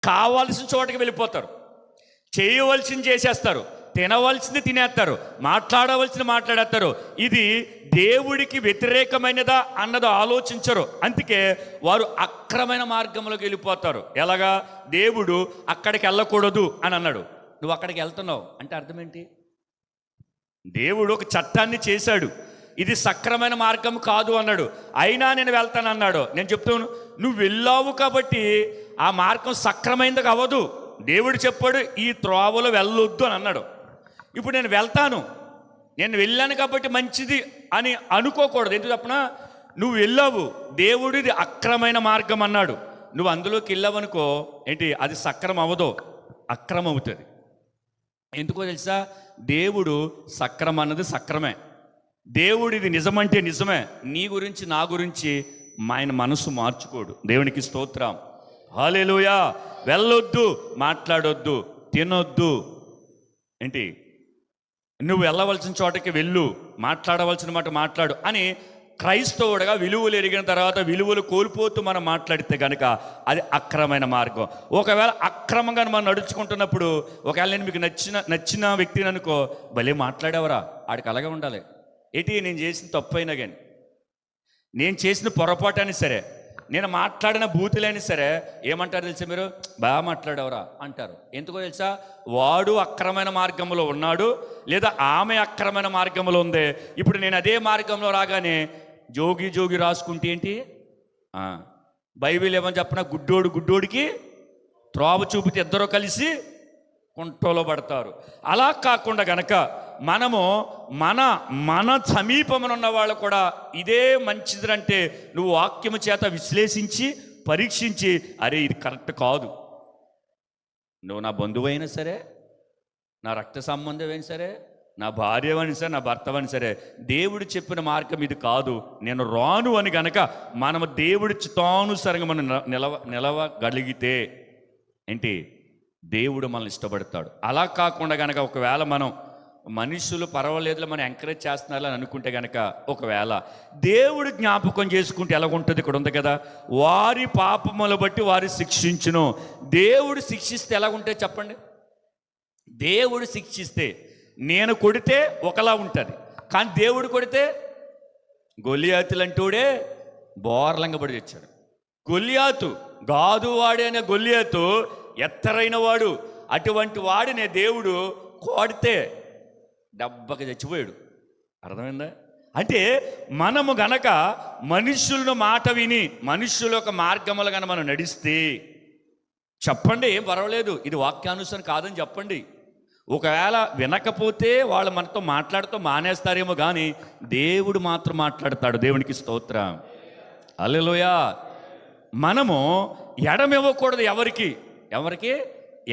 కావాల్సిన చోటకి వెళ్ళిపోతారు, చేయవలసింది చేసేస్తారు, తినవలసింది తినేస్తారు, మాట్లాడవలసింది మాట్లాడేస్తారు. ఇది దేవుడికి వ్యతిరేకమైనదా అన్నది ఆలోచించరు. అందుకే వారు అక్రమైన మార్గంలోకి వెళ్ళిపోతారు. ఎలాగా? దేవుడు అక్కడికి వెళ్ళకూడదు అని అన్నాడు, నువ్వు అక్కడికి వెళ్తున్నావు అంటే అర్థం ఏంటి? దేవుడు ఒక చట్టాన్ని చేశాడు, ఇది సక్రమైన మార్గం కాదు అన్నాడు, అయినా నేను వెళ్తాను అన్నాడు. నేను చెప్తాను, నువ్వు వెళ్ళావు కాబట్టి ఆ మార్గం సక్రమైనది అవ్వదు. దేవుడు చెప్పాడు ఈ త్రోవలో వెళ్ళొద్దు అని అన్నాడు. ఇప్పుడు నేను వెళ్తాను, నేను వెళ్ళాను కాబట్టి మంచిది అని అనుకోకూడదు. ఎందుకు చెప్పనా? నువ్వు వెళ్ళావు, దేవుడు ఇది అక్రమైన మార్గం అన్నాడు, నువ్వు అందులోకి వెళ్ళావనుకో ఏంటి, అది సక్రమం అవ్వదు, అక్రమం అవుతుంది. ఎందుకో తెలుసా? దేవుడు సక్రమం అన్నది సక్రమే, దేవుడు ఇది నిజమంటే నిజమే. నీ గురించి నా గురించి ఆయన మనసు మార్చుకోడు. దేవునికి స్తోత్రం, హల్లెలూయా. వెళ్ళొద్దు, మాట్లాడొద్దు, తినొద్దు, ఏంటి నువ్వు వెళ్ళవలసిన చోటకి వెళ్ళు, మాట్లాడవలసిన మాట మాట్లాడు అని క్రైస్తవుడుగా విలువలు ఎరిగిన తర్వాత విలువలు కోల్పోతూ మనం మాట్లాడితే కనుక అది అక్రమైన మార్గం. ఒకవేళ అక్రమంగా మనం నడుచుకుంటున్నప్పుడు, ఒకవేళ నేను మీకు నచ్చిన వ్యక్తిని అనుకో, భలే మాట్లాడేవరా, ఆడికి అలాగే ఉండాలి. ఏంటి, నేను చేసిన తప్పు అయినా కానీ, నేను చేసిన పొరపాటు అయినా సరే, నేను మాట్లాడిన బూతులైనా సరే ఏమంటారు తెలుసా? మీరు బాగా మాట్లాడేవరా అంటారు. ఎందుకో తెలుసా? వాడు అక్రమైన మార్గంలో ఉన్నాడు, లేదా ఆమె అక్రమైన మార్గంలో ఉంది. ఇప్పుడు నేను అదే మార్గంలో రాగానే జోగి జోగి రాసుకుంటే ఏంటి, బైబిల్ ఏమని చెప్పిన, గుడ్డోడికి త్రోవ చూపితే ఇద్దరు కలిసి కుంటలో పడతారు. అలా కాకుండా గనక మనము మన సమీపమున ఉన్న వాళ్ళు కూడా ఇదే మంచిదంటే నువ్వు వాక్యము చేత విశ్లేషించి పరీక్షించి, అరే ఇది కరెక్ట్ కాదు, నువ్వు నా బంధువైనా సరే, నా రక్త సంబంధమైనా సరే, నా భార్యవని సరే, నా భర్తవని సరే, దేవుడు చెప్పిన మార్గం ఇది కాదు, నేను రాను అని గనక మనము దేవుడి చిత్తానుసారంగా మనం నిలవగలిగితే ఏంటి, దేవుడు మనల్ని ఇష్టపడతాడు. అలా కాకుండా గనక ఒకవేళ మనం మనుషులు పర్వాలేదులో మనం ఎంకరేజ్ చేస్తున్నారు అని అనుకుంటే కనుక, ఒకవేళ దేవుడు జ్ఞాపకం చేసుకుంటే ఎలాగుంటుంది? ఇక్కడ ఉంది కదా, వారి పాపములు బట్టి వారి శిక్షించును. దేవుడు శిక్షిస్తే ఎలాగుంటే చెప్పండి? దేవుడు శిక్షిస్తే నేను కొడితే ఒకలా ఉంటుంది, కానీ దేవుడు కొడితే గొలియాతులంటూడే బోర్లంగబడి తెచ్చాడు. గొలియాతు గాదు వాడే అనే గొలియాతు ఎత్తరైన వాడు, అటువంటి వాడినే దేవుడు కొడితే దెబ్బకి చచ్చిపోయాడు. అర్థమైందా? అంటే మనము గనక మనుషులను మాట విని మనుషుల యొక్క మార్గములు గనక మనం నడిస్తే చెప్పండి, ఏం పర్వాలేదు, ఇది వాక్యానుసారం కాదని చెప్పండి. ఒకవేళ వినకపోతే వాళ్ళు మనతో మాట్లాడుతూ మానేస్తారేమో, కానీ దేవుడు మాత్రం మాట్లాడతాడు. దేవునికి స్తోత్రం, హల్లెలూయా. మనము ఎడమివ్వకూడదు ఎవరికి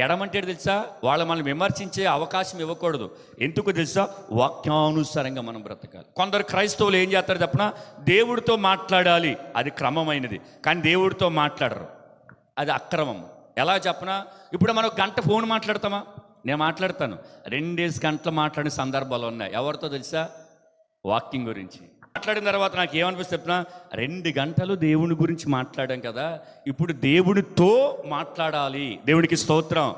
ఎడమంటే తెలుసా? వాళ్ళు మనల్ని విమర్శించే అవకాశం ఇవ్వకూడదు. ఎందుకు తెలుసా? వాక్యానుసారంగా మనం బ్రతకాలి. కొందరు క్రైస్తవులు ఏం చేస్తారు చెప్పనా? దేవుడితో మాట్లాడాలి, అది క్రమమైనది, కానీ దేవుడితో మాట్లాడరు, అది అక్రమం. ఎలా చెప్పనా? ఇప్పుడు మనం గంట ఫోన్ మాట్లాడతామా? నేను మాట్లాడతాను, 2 గంటలు మాట్లాడిన సందర్భాలు ఉన్నాయి. ఎవరితో తెలుసా? వాకింగ్ గురించి మాట్లాడిన తర్వాత నాకు ఏమనిపిస్తుంది చెప్పినా, 2 గంటలు దేవుని గురించి మాట్లాడాం కదా, ఇప్పుడు దేవునితో మాట్లాడాలి. దేవునికి స్తోత్రం.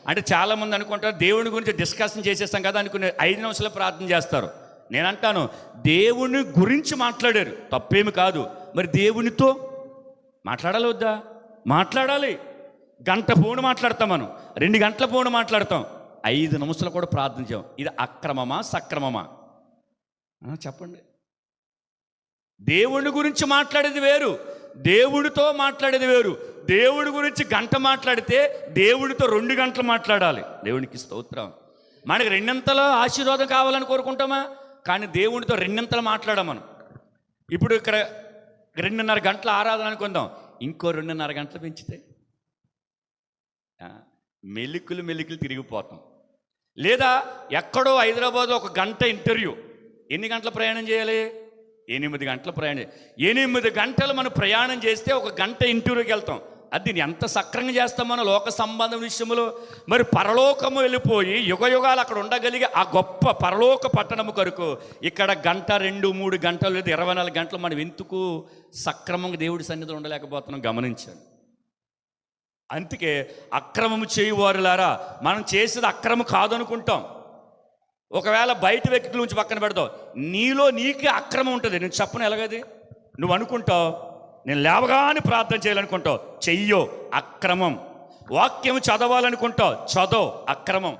అంటే చాలామంది అనుకుంటారు దేవుని గురించి డిస్కషన్ చేసేస్తాం కదా అనుకునే 5 నిమిషాలు ప్రార్థన చేస్తారు. నేను అంటాను, దేవుని గురించి మాట్లాడారు, తప్పేమి కాదు, మరి దేవునితో మాట్లాడాలి వద్దా? మాట్లాడాలి. గంట ఫోన్ మాట్లాడతాం, మనం 2 గంటల ఫోన్ మాట్లాడతాం, 5 నిమిషాలు కూడా ప్రార్థన చేయం. ఇది అక్రమమా సక్రమమా? చెప్పండి. దేవుని గురించి మాట్లాడేది వేరు, దేవుడితో మాట్లాడేది వేరు. దేవుడి గురించి గంట మాట్లాడితే దేవుడితో 2 గంటలు మాట్లాడాలి. దేవునికి స్తోత్రం. మనకి 2 ఆశీర్వాదం కావాలని కోరుకుంటామా? కానీ దేవుడితో 2 మాట్లాడాం మనం. ఇప్పుడు ఇక్కడ 2:30 గంటల ఆరాధన అనుకుందాం, ఇంకో 2:30 గంటలు పెంచితే మెలికలు తిరిగిపోతాం. లేదా ఎక్కడో హైదరాబాద్లో 1 గంట ఇంటర్వ్యూ, ఎన్ని గంటల ప్రయాణం చేయాలి? 8 గంటల ప్రయాణం. 8 గంటలు మనం ప్రయాణం చేస్తే 1 గంట ఇంటర్వ్యూకి వెళ్తాం. అది ఎంత సక్రంగా చేస్తాం మన లోక సంబంధం విషయంలో. మరి పరలోకము వెళ్ళిపోయి యుగాలు అక్కడ ఉండగలిగే ఆ గొప్ప పరలోక పట్టణము కొరకు ఇక్కడ 1, 2, 3 గంటలు లేదా 24 గంటలు మనం ఎందుకు సక్రమంగా దేవుడి సన్నిధిలో ఉండలేకపోతున్నాం? గమనించండి. అందుకే అక్రమము చేయువారులారా, మనం చేసేది అక్రమం కాదనుకుంటాం. ఒకవేళ బయట వ్యక్తుల నుంచి పక్కన పెడతావు, నీలో నీకే అక్రమం ఉంటుంది. నేను చెప్పను ఎలాగది. నువ్వు అనుకుంటావు నేను లేవగానే ప్రార్థన చేయాలనుకుంటావు, చెయ్యో అక్రమం. వాక్యం చదవాలనుకుంటావు, చదవ అక్రమం.